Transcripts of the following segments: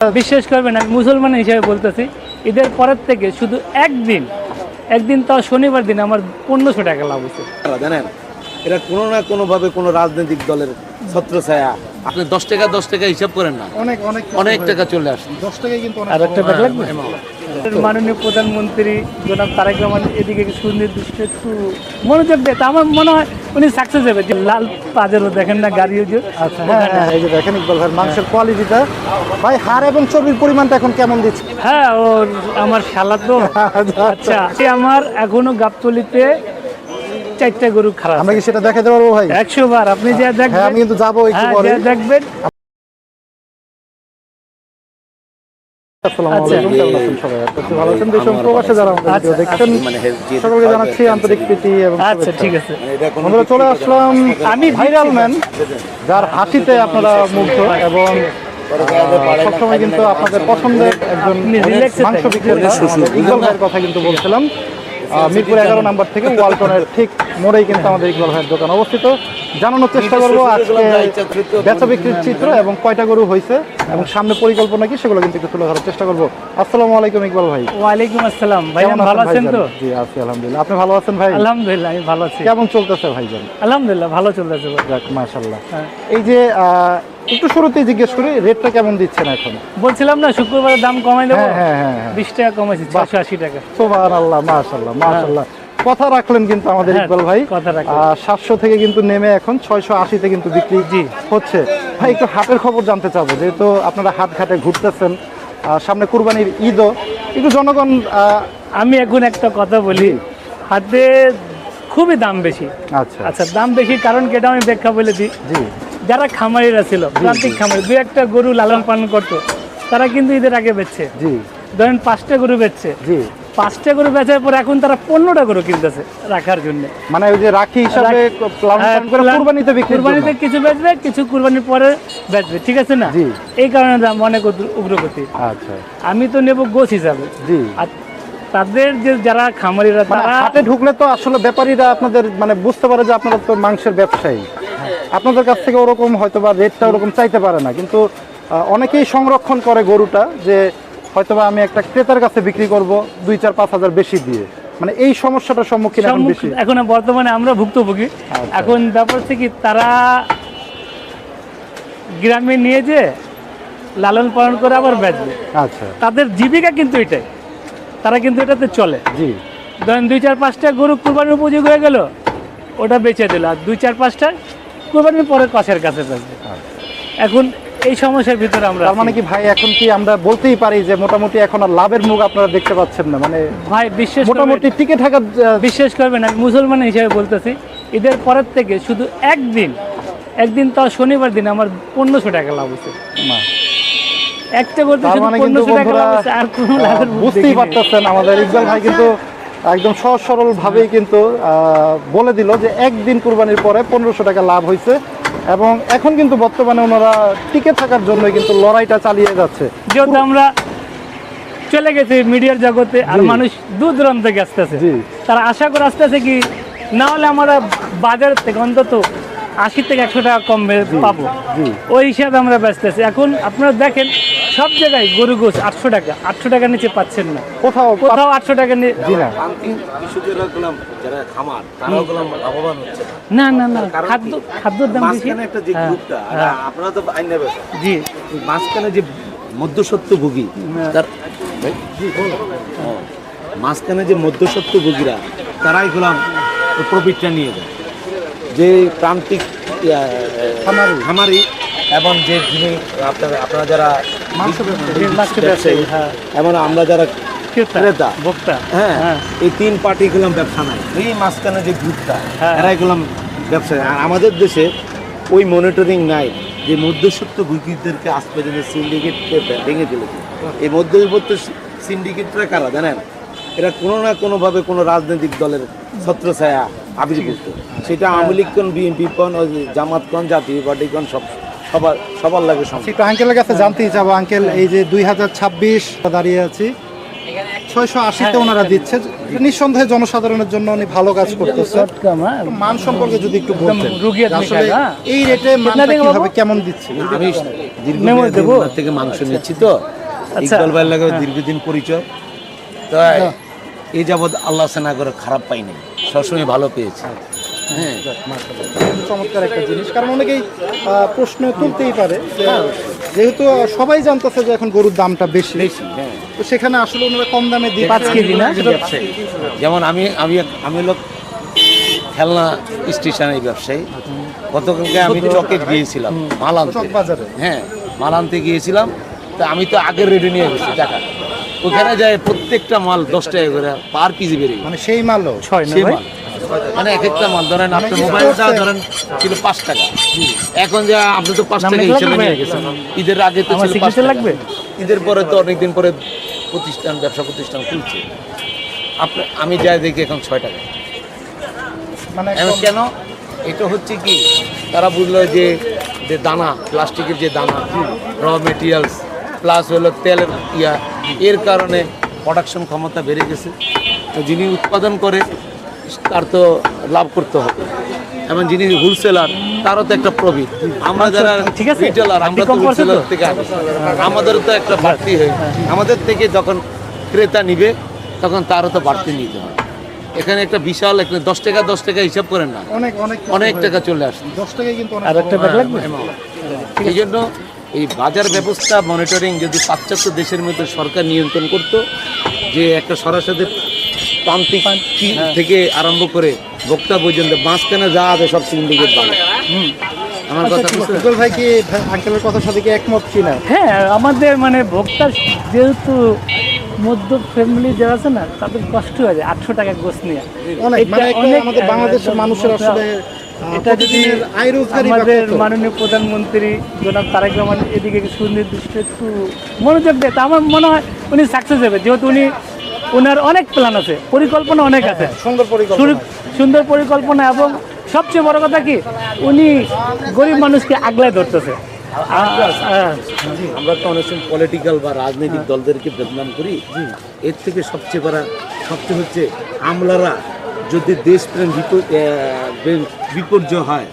বিশ্বাস করবেন, আমি মুসলমান হিসেবে বলতেছি, ঈদের পরের থেকে শুধু একদিন তাও শনিবার দিন আমার 1500 টাকা লাভ হচ্ছে। জানেন, এটা কোনো না কোনোভাবে কোনো রাজনৈতিক দলের ছত্রছায়া। আপনি 10 টাকা হিসাব করেন না, অনেক টাকা চলে আসে। 10 টাকায় কিন্তু আর একটা ব্যাগ লাগবে। মাননীয় প্রধানমন্ত্রী জনাব তারেক রহমান এদিকে সুনির্দিষ্ট একটু মনোযোগ দেয়, তা আমার মনে হয় উনি সাকসেস হবে। যে লাল পাজেরও দেখেন না গাড়িও যে। আচ্ছা, হ্যাঁ, এই যে দেখেন ইকবাল ভাই মাংসের কোয়ালিটিটা, ভাই হাড় এবং চর্বির পরিমাণটা এখন কেমন দিচ্ছে? হ্যাঁ, ও আমার শালা তো। আচ্ছা, আমার এখনো গাবতলিতে 4টা গরু খারাপ। আমরা কি সেটা দেখাতে পারবো ভাই? 100 বার আপনি যা দেখবেন। হ্যাঁ, আমি কিন্তু যাবো একটু পরে। দেখবেন। আসসালামু আলাইকুম, কেমন আছেন সবাই? আপনারা ভালো আছেন? দেশ এবং প্রবাসে যারা আমাদের ভিডিও দেখছেন সকলকে জানাচ্ছি আন্তরিক প্রীতি এবং আচ্ছা, ঠিক আছে। আমরা চলে আসলাম আমি ভাইরাল ম্যান, যার হাসিতে আপনারা মুগ্ধ এবং সবসময় কিন্তু আপনাদের পছন্দের একজন মাংস বিক্রেতা ইকবাল ভাইয়ের কথা কিন্তু বলছিলাম। মিরপুর 11 নম্বর থেকে ওয়ালটনের ঠিক মোড়েই কিন্তু আমাদের ইকবাল ভাইয়ের দোকান অবস্থিত। জানানোর চেষ্টা করবো আজকে বেচা বিক্রির চিত্র এবং কয়টা গরু হয়েছে এবং সামনে পরিকল্পনা কি সেগুলো কিন্তু একটু তুলে ধরার চেষ্টা করবো। আসসালামু আলাইকুম ইকবাল ভাই। ওয়ালাইকুম আসসালাম ভাই, ভালো আছেন তো? জি আছি আলহামদুলিল্লাহ, আপনি ভালো আছেন ভাই? আলহামদুলিল্লাহ আমি ভালো আছি। কেমন চলতেছে ভাইজান? আলহামদুলিল্লাহ ভালো চলতেছে। যাক মাশাআল্লাহ। এই যে একটু শুরুতেই জিজ্ঞেস করি, রেটটা কেমন দিচ্ছেন এখন? বলছিলাম না শুক্রবারের দাম কমাই দেবো। হ্যাঁ 20 টাকা কমাইছি, 680 টাকা। সুবহানাল্লাহ, মাশাআল্লাহ মাশাআল্লাহ। কথা রাখলেন কিন্তু আমাদের ইকবাল ভাই। 700 থেকে কিন্তু নেমে এখন 680 তে কিন্তু বিক্রি হচ্ছে। ভাই একটু হাটের খবর জানতে চাবো, যেহেতু আপনারা হাট ঘাটে ঘুরতেছেন, সামনে কুরবানির ঈদও, একটু জনগণ। আমি এখন একটা কথা বলি, হাটে খুবই দাম বেশি। আচ্ছা, দাম বেশি কারণ কি এটা আমি ব্যাখ্যা বলে দিই। যারা খামারিরা ছিল, প্রান্তিক খামারি, 2-1টা গরু লালন পালন করতো, তারা কিন্তু ঈদের আগে বেচছে। ধরেন 5টা গরু বেচছে, 5টা গরু বেচার পর এখন তারা 15টা গরু কিনতেছে রাখার জন্য। মানে ওই যে রাখি হিসাবে কুরবানিতে কিছু বেচবে, কিছু কুরবানির পরে বেচবে, ঠিক আছে না? এই কারণে দাম অনেক উগ্রগতি। আচ্ছা, আমি তো নেব গোছ হিসাবে। আর তাদের যে যারা খামারিরা, তারা হাটে ঢুকলে তো আসলে ব্যাপারীরা আপনাদের মানে বুঝতে পারে যে আপনারা তো মাংসের ব্যবসায়ী, আপনাদের কাছ থেকে ওরকম হয়তো বা রেটটা ওরকম চাইতে পারে না, কিন্তু অনেকেই সংরক্ষণ করে গরুটা, যে হয়তোবা আমি একটা ক্রেতার কাছে বিক্রি করব 2-4-5 হাজার বেশি দিয়ে, মানে এই সমস্যাটার সম্মুখীন এখন বর্তমানে আমরা ভুক্তভোগী। এখন ব্যাপার হচ্ছে কি, তারা গ্রামে নিয়ে যে লালন পালন করে আবার বেচবে। আচ্ছা, তাদের জীবিকা কিন্তু এটাই, তারা কিন্তু এটাতে চলে। ধরেন 2-4-5টা গরু কুরবানির উপযোগী হয়ে গেল, ওটা বেচে দিল, আর 2-4-5টা কুরবানির পরে কষের কাছে বেচবে। এখন এই সমস্যার ভিতরে আমরা, তার মানে কি ভাই এখন কি আমরা বলতেই পারি যে মোটামুটি এখন আর লাভের মুখ আপনারা দেখতে পাচ্ছেন না? মানে ভাই বিশ্বাস, মোটামুটি টিকে থাকা। বিশ্বাস করবেন, আমি মুসলমান হিসেবে বলতেছি, ঈদের পরের থেকে শুধু একদিন তাও শনিবার দিন আমার 1500 টাকা লাভ হচ্ছে। একটা করতে শুধু 1500 টাকা লাভ হচ্ছে, আর কোনো লাভের মুখ বুঝতেই পারতেছেন আমাদের ইকবাল ভাই কিন্তু একদম সহজ সরল ভাবেই কিন্তু বলে দিল যে একদিন কুরবানির পরে 1500 টাকা লাভ হয়েছে, এবং এখন কিন্তু বর্তমানে ওনারা টিকে থাকার জন্য কিন্তু লড়াইটা চালিয়ে যাচ্ছে। যেহেতু আমরা চলে গেছি মিডিয়ার জগতে, আর মানুষ দূর দূরান্ত থেকে আসতেছে, তারা আশা করে আসতেছে কি না হলে আমরা বাজার থেকে অন্তত 80 থেকে 100 টাকা কম পাবো, ওই হিসাবে আমরা ব্যস্তেছি। এখন আপনারা দেখেন সব জায়গায় গরু গোছ 800 টাকা নিচে পাচ্ছেন না, কোথাও 800 টাকা নিয়ে। না খাদ্যর দাম বেশি। আপনারা তো মাঝখানে যে মধ্যস্বত্বভোগী, মাঝখানে যে মধ্যস্বত্বভোগীরা, তারাই গোলাম প্রফিটটা নিয়ে যায়। যে প্রান্তিক খামারি এবং যে যিনি আপনারা যারা এবং আমরা যারা ক্রেতা ভোক্তা, হ্যাঁ, এই 3 পার্টি গেলাম ব্যবসা নাই। এই মাঝখানে যে গ্রুপটা, এরাই গেলাম ব্যবসা। আর আমাদের দেশে ওই মনিটরিং নাই যে মধ্যস্বত্ব ভোগীদেরকে আজ পর্যন্ত সিন্ডিকেট ভেঙে দিয়েছে। এই মধ্যবিত্ত সিন্ডিকেটরা কারা জানেন? এরা কোনো না কোনোভাবে কোনো রাজনৈতিক দলের ছত্রছায়া আবির্ভূত। সেটা আওয়ামী লীগ কোন, বিএনপি কোন, জামাত কোন, জাতীয় পার্টি কোন, সবার লাগে। একটু আঙ্কেলের কাছে জানতেই চাবো, আঙ্কেল এই যে 2026 দাঁড়িয়ে আছি, 680-তে ওনারা দিচ্ছে, নিঃসন্দেহে জনসাধারণের জন্য উনি ভালো কাজ করতেছে। মান সম্পর্কে যদি একটু বলতেন, আসলে এই রেটে মানটা কিভাবে কেমন দিচ্ছে? আমি দীর্ঘদিন থেকে মাংস নিচ্ছি তো, ইকবাল ভাইয়ের লাগে দীর্ঘদিন পরিচয়, তাই এই যাবৎ আল্লাহ সেনা করে খারাপ পাইনি, সবসময় ভালো পেয়েছি। হ্যাঁ, চমৎকার একটা জিনিস, কারণ অনেকেই প্রশ্ন তুলতেই পারে যে যেহেতু সবাই জানতেছে যে এখন গরুর দামটা বেশি, তো সেখানে আসলে ওনারা কম দামে দিয়ে 5 কেজি না? যেমন আমি আমি আমি হলো খেলনা স্টেশনের ব্যবসায়ী। গতকালকে আমি চকে গিয়েছিলাম মাল আনতে, চকবাজারে। হ্যাঁ মাল আনতে গিয়েছিলাম, তো আমি তো আগের রেডি নিয়ে গেছি টাকা, ওখানে যায় প্রত্যেকটা মাল 10 টাকা করে পার পিস বেরিয়ে, মানে সেই মালও 6 না সেই ভাই? মাল মানে এক একটা মাল ধরেন আপনার মোবাইলটা ধরেন ছিল 5 টাকা, এখন যে আপনি তো 5 টাকা হিসেবে নিয়ে গেছেন, ঈদের আগে তো আমার ছিল 5 সিগনেচার টাকা, লাগবে? ঈদের পরে তো অনেকদিন পরে ব্যবসা প্রতিষ্ঠান খুলছে, আমি যাই দেখি এখন 6 টাকা। মানে এখন কেন? এটা হচ্ছে কি, তারা বুঝলো যে যে দানা, প্লাস্টিকের যে দানা, র মেটেরিয়ালস প্লাস হলো তেলের এর কারণে প্রোডাকশন ক্ষমতা বেড়ে গেছে। তো যিনি উৎপাদন করে তার তো লাভ করতে হবে, এবং যিনি হোলসেলার তারও তো একটা প্রফিট। আমরা যারা ঠিক আছে, রিটেলার, আমরা তো কম করছে তো? হোলসেলার থেকে আসি, আমাদেরও তো একটা বাড়তি হয়, আমাদের থেকে যখন ক্রেতা নিবে তখন তারও তো বাড়তি নিতে হয়। এখানে একটা বিশাল একটা 10 টাকা হিসাব করেন না, অনেক অনেক অনেক টাকা চলে আসছে। 10 টাকায় কিন্তু অনেক আর একটা ব্যাগ লাগবে? এই জন্য এই বাজার ব্যবস্থা মনিটরিং যদি পাশ্চাত্য দেশের মধ্যে সরকার নিয়ন্ত্রণ করত, যে একটা সরাসরি প্রান্তিক থেকে আরম্ভ করে ভোক্তা পর্যন্ত মাঝখানে যা আছে সব সিন্ডিকেট বাংলা। আমার কথা বুঝতে ইকবাল ভাই কি আঙ্কেলের কথার সাথে কি একমত কিনা? হ্যাঁ, আমাদের মানে ভোক্তা যেহেতু মধ্য ফ্যামিলি যারা আছে না, তাদের কষ্ট হয়ে যায় 800 টাকা গোস নিয়ে। অনেক এটা মানে একটা অনেক, আমাদের বাংলাদেশের মানুষের আসলে এটা যদি আয় রোজগারই আমাদের মাননীয় প্রধানমন্ত্রী জনাব তারেক রহমান এদিকে সুনির্দিষ্ট একটু মনোযোগ দেয়, তা আমার মনে হয় উনি সাকসেস হবে, যেহেতু ওনার অনেক প্ল্যান আছে, পরিকল্পনা অনেক আছে, সুন্দর পরিকল্পনা। সুন্দর পরিকল্পনা, এবং সবচেয়ে বড় কথা কি, উনি গরিব মানুষকে আগলায় ধরতেছে। আমরা তো অনেক সময় পলিটিক্যাল বা রাজনৈতিক দলদেরকে বদনাম করি, এর থেকে সবচেয়ে হচ্ছে আমলারা যদি দেশপ্রেম বিপর্যয় হয়,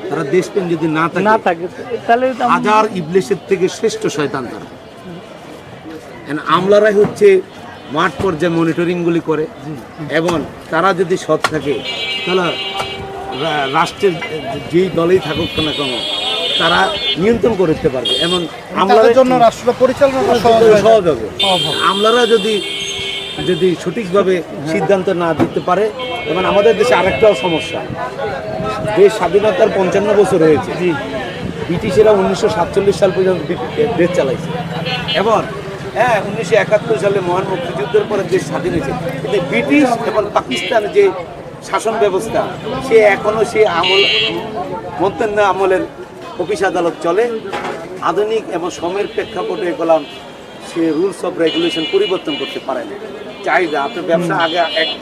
তারা দেশপ্রেম যদি না থাকে তাহলে হাজার ইবলিসের থেকে শ্রেষ্ঠ শয়তান তারা। আমলারাই হচ্ছে মাঠ পর্যায়ে মনিটরিংগুলি করে, এবং তারা যদি সৎ থাকে তাহলে রাষ্ট্রের যেই দলেই থাকুক না কেন তারা নিয়ন্ত্রণ করতে পারবে, এবং আমলাদের জন্য রাষ্ট্র পরিচালনা করা সহজ হবে। আমলারা যদি সঠিকভাবে সিদ্ধান্ত না দিতে পারে, এবং আমাদের দেশে আরেকটাও সমস্যা, দেশ স্বাধীনতার 55 বছর হয়েছে, ব্রিটিশেরা 1947 সাল পর্যন্ত দেশ চালাইছে, এবং 1971 সালে মহান মুক্তিযুদ্ধের পরে দেশ স্বাধীন হয়েছে, কিন্তু ব্রিটিশ এবং পাকিস্তানের যে শাসন ব্যবস্থা, সে এখনো সে মধ্যাহ্ন আমলের অফিস আদালত চলে। আধুনিক এবং সময়ের প্রেক্ষাপটে গেলাম, সে রুলস অফ রেগুলেশন পরিবর্তন করতে পারে না। চাহিদা আপনার ব্যবসা আগে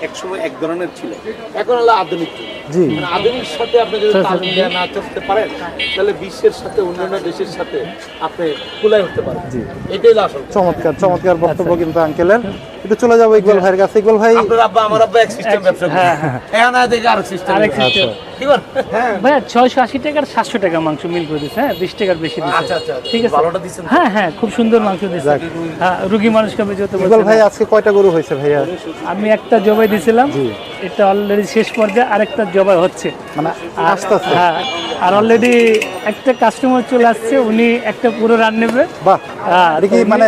এক সময় এক ধরনের ছিল, এখন হলো আধুনিক। আধুনিক সাথে আপনি যদি তাল মিলিয়ে না চলতে পারেন, তাহলে বিশ্বের সাথে অন্যান্য দেশের সাথে আপনি কুলাই উঠতে পারেন। এটাই হলো আসল। চমৎকার বক্তব্য কিন্তু আঙ্কেলের। একটু চলে যাবো ইকবাল ভাইয়ের কাছে। ইকবাল ভাই, আপনার আব্বা আমার আব্বা এক সিস্টেম ব্যবসা করে, এখন দেখে আরেক সিস্টেম। ভাইয়া 680 টাকার 700 টাকা মাংস মিল করে দিচ্ছে, হ্যাঁ 20 টাকার বেশি দিচ্ছে। ঠিক আছে, ভালোটা দিচ্ছেন। হ্যাঁ খুব সুন্দর মাংস দিচ্ছে। হ্যাঁ, রুগী মানুষকে আমি যত ইকবাল ভাই আজকে কয়টা গরু হয়েছে ভাইয়া? আমি একটা জবাই দিছিলাম, এটা অলরেডি শেষ পর্যায়ে, আরেকটা জবাই হচ্ছে, মানে আস্তে আস্তে। হ্যাঁ, আর অলরেডি একটা কাস্টমার চলে আসছে, উনি একটা পুরো রান নেবে। বাহ, এটা কি মানে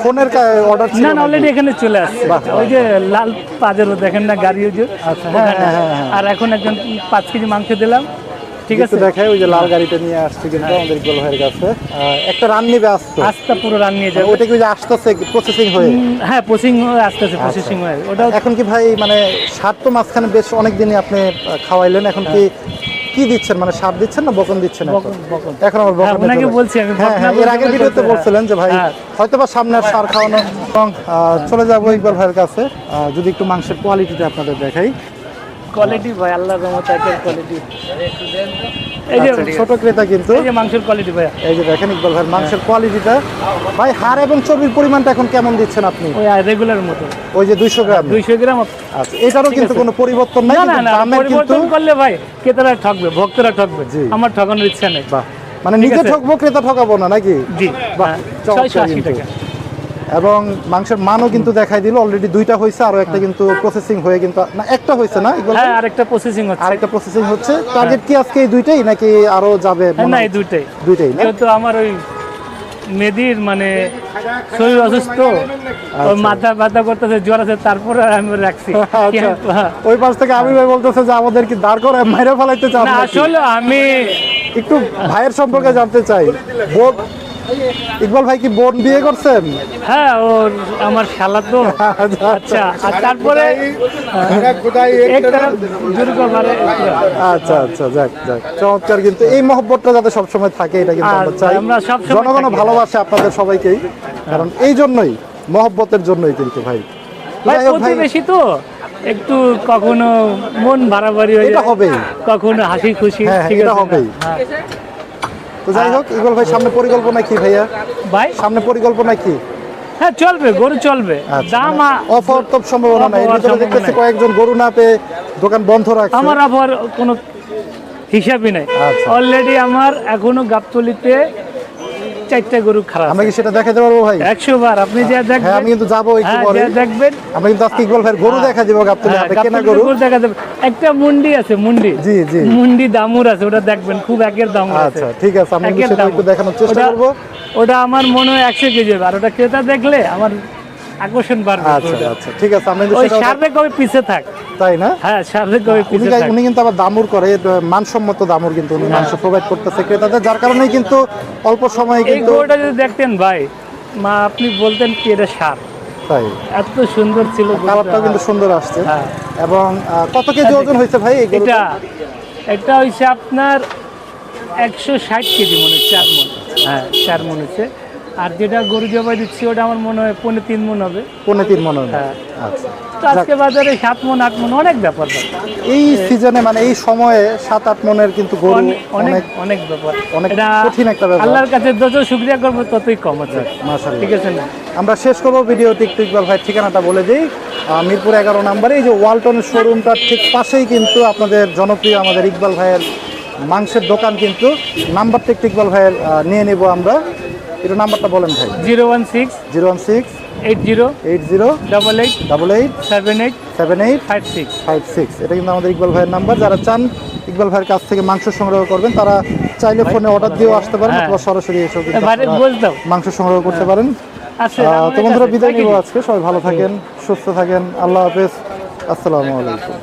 ফোনের অর্ডার ছিল? না, অলরেডি এখানে চলে আসছে। ওই যে লাল পাজেরও দেখেন না গাড়ি, ওই যে। আর এখন একজন 5 কেজি মাংস দিলাম। ঠিক আছে, দেখায় ওই যে লাল গাড়িটা নিয়ে আসছে কিন্তু আমাদের ইকবাল ভাইয়ের কাছে। একটা রান নিবে আস্তে পুরো রান নিয়ে যাবে। ওটা কি ওই যে আসতেছে প্রসেসিং হয়ে? হ্যাঁ, প্রসেসিং হয়ে আসতেছে, প্রসেসিং হয়ে। ওটা এখন কি ভাই মানে সার তো মাঝখানে বেশ অনেক দিনই আপনি খাওয়াইলেন, এখন কি দিচ্ছেন, মানে সার দিচ্ছেন না বকন দিচ্ছেন? এখন আমার বকন আপনাকে বলছি আমি, এর আগের ভিডিওতে বলছিলেন যে ভাই হয়তোবা সামনে আর সার খাওয়ানো। এবং চলে যাবো ইকবাল ভাইয়ের কাছে, যদি একটু মাংসের কোয়ালিটিটা আপনাদের দেখাই। কোয়ালিটি ভাই, আল্লাহর রহমতে একের কোয়ালিটি। এই যে ছোট ক্রেতা কিন্তু এই যে মাংসের কোয়ালিটি ভাই, এই যে দেখেন ইকবাল ভাই মাংসের কোয়ালিটিটা। ভাই হাড় এবং চর্বির পরিমাণটা এখন কেমন দিচ্ছেন আপনি? ওই রেগুলার মতো ওই যে 200 গ্রাম। 200 গ্রাম। আচ্ছা, এটারও কিন্তু কোনো পরিবর্তন নাই, না কিন্তু না, দামের কিন্তু পরিবর্তন করলে ভাই ক্রেতারা ঠকবে, ভক্তরা ঠকবে, আমার ঠকানোর ইচ্ছা নেই। বাহ, মানে নিজে ঠকবো ক্রেতা ঠকাবো না নাকি? জি, বাহ, 680 টাকা। এবং মাংসের মানও কিন্তু দেখাই দিল, অলরেডি 2টা হয়েছে, আরো একটা কিন্তু প্রসেসিং হয়ে কিন্তু না একটা হয়েছে না ইকবাল? হ্যাঁ, আরেকটা প্রসেসিং হচ্ছে। আরেকটা প্রসেসিং হচ্ছে। টার্গেট কি আজকে এই 2টাই নাকি আরো যাবে? না, এই দুইটাই। না? যেহেতু আমার ওই মেদির মানে শরীর অসুস্থ, ওর মাথা ব্যথা করতেছে, জ্বর আছে, তারপরে আমি রাখছি। আচ্ছা, ওই পাশ থেকে আমি ভাই বলতেছে যে আমাদের কি দাঁড় করে মাইরে ফেলাইতে চান না, নাকি? আসলে আমি একটু ভাইয়ের সম্পর্কে জানতে চাই। বোন ইকবাল ভাই কি বোন বিয়ে করছেন? হ্যাঁ, ওর আমার শালা তো। আচ্ছা, আর তারপরে আচ্ছা আচ্ছা, যাক যাক, চমৎকার। কিন্তু এই মহব্বতটা যাতে সবসময় থাকে এটা কিন্তু আমরা চাই। আমরা সবসময় জনগণ থাকি। ভালোবাসে আপনাদের সবাইকেই, কারণ এই জন্যই, মহব্বতের জন্যই কিন্তু ভাই। ভাই যাই হোক ভাই, প্রতিবেশী তো একটু কখনো মন বাড়াবাড়ি হয়ে এটা যায়, হবেই। কখনো হাসি খুশি, হ্যাঁ, ঠিক এটা আছে? হবেই। হ্যাঁ। তো যাই হোক ইকবাল ভাই, সামনে পরিকল্পনা কি ভাইয়া? ভাই সামনে পরিকল্পনা কি? হ্যাঁ, চলবে, গরু চলবে। দাম অফার তো সম্ভাবনা নাই, এর ভিতরে দেখতেছি কয়েকজন গরু না পেয়ে দোকান বন্ধ রাখছে। আমার আবার কোনো হিসাবই নাই। আচ্ছা। অলরেডি আমার এখনো গাবতলিতে 4টা গরু খারাপ। আমরা কি সেটা দেখাতে পারবো ভাই? 100 বার আপনি যা হ্যাঁ, দেখবেন। আমি কিন্তু যাবো একটু হ্যাঁ, পরে। যা দেখবেন। আমরা কিন্তু আজকে ইকবাল ভাইয়ের গরু দেখা দিব গাবতলী হ্যাঁ, হাটে, কেনা গাবতলিতে গরু। গরু দেখা যাবে। একটা মুন্ডি আছে, মুন্ডি। জি জি। মুন্ডি দামুর আছে, ওটা দেখবেন, খুব একের দাম আছে। আচ্ছা ঠিক আছে, আমরা কিন্তু একের সেটা দাম। একটু দেখানোর চেষ্টা ওটা- করব। ওটা আমার মনে হয় 100 কেজি হবে, আর ওটা ক্রেতা দেখলে আমার আকর্ষণ বাড়বে। আচ্ছা ওটা। আচ্ছা, ঠিক আছে, আমরা কিন্তু ওই সেটা সারবে কবে পিছে থাক। তাই না? হ্যাঁ, সারবে কবে উনি পিছে থাক। উনি কিন্তু আবার দামুর করে, মানসম্মত দামুর কিন্তু উনি মাংস প্রোভাইড করতেছে ক্রেতাদের, যার কারণেই কিন্তু অল্প সময়ে এই কিন্তু গরুটা যদি দেখতেন ভাই, মা আপনি বলতেন কি এটা সার, তাই এত সুন্দর ছিল গরুটা। কালারটাও কিন্তু সুন্দর আসছে। হ্যাঁ। এবং কত কেজি ওজন হয়েছে ভাই এই গরুটা? এটা হইছে আপনার 160 কেজি মনে হয়, 4 মণ। হ্যাঁ, 4 মণ হচ্ছে। আর যেটা গরু জবাই দিচ্ছি ওটা আমার মনে হয় 3.5 মণ হবে। 3.5 মণ হবে। হ্যাঁ। আচ্ছা, তো আজকে বাজারে 7 মণ 8 মণ অনেক ব্যাপার ভাই। এই সিজনে মানে এই সময়ে 7-8 মণের কিন্তু গরু অনেক অনেক ব্যাপার, অনেক এটা কঠিন একটা ব্যাপার। আল্লাহর কাছে যত শুকরিয়া করবো ততই কম আছে। মাশাআল্লাহ। ঠিক আছে না? আমরা শেষ করবো ভিডিওটি একটু ইকবাল ভাই ঠিকানাটা বলে দিই। মিরপুর 11 নম্বরে এই যে ওয়ালটনের শোরুমটার ঠিক পাশেই কিন্তু আপনাদের জনপ্রিয় আমাদের ইকবাল ভাইয়ের মাংসের দোকান, কিন্তু নাম্বারটা একটু ইকবাল ভাইয়ের নিয়ে নেব আমরা। একটু নাম্বারটা বলেন ভাই। 016 016 80 80 88 88 78 78 56। 56। এটা কিন্তু আমাদের ইকবাল ভাইয়ের নাম্বার। যারা চান ইকবাল ভাইয়ের কাছ থেকে মাংস সংগ্রহ করবেন, তারা চাইলে ফোনে অর্ডার দিয়েও আসতে পারেন, হ্যাঁ। অথবা সরাসরি এসেও কিন্তু বাইরে আপনারা বল দাও। মাংস সংগ্রহ করতে পারেন। আচ্ছা, তো বন্ধুরা বিদায় নিব আজকে। সবাই ভালো থাকেন, সুস্থ থাকেন। আল্লাহ হাফেজ, আসসালামু আলাইকুম।